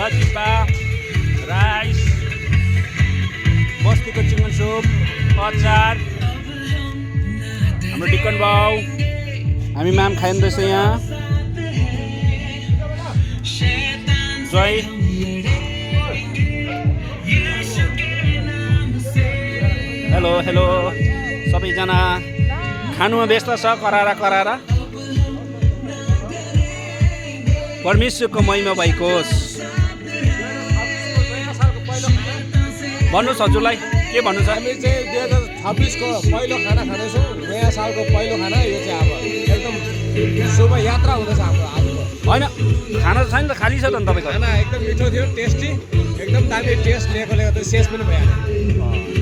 वाचिप्पा rice बस्तीको chicken soup अचार हाम्रो डिकन बाउ हामी माम खाइँदैछ यहाँ जय हेलो हेलो सबैजना खानुमा व्यस्त छ कराएर परमेश्वरको महिमा भएको होस् भन्नुहोस् हजुरलाई के भन्नु छ हामी चाहिँ 2026 को पहिलो खाना खाँदैछौँ नयाँ सालको पहिलो खाना यो चाहिँ अब एकदम शुभ यात्रा हुँदैछ हाम्रो आजको होइन खाना त छैन त खाली छ त नि तपाईँको खाना एकदम मिठो थियो टेस्टी एकदम दामी टेस्ट लिएकोले गर्दा शेष पनि भइहाल्यो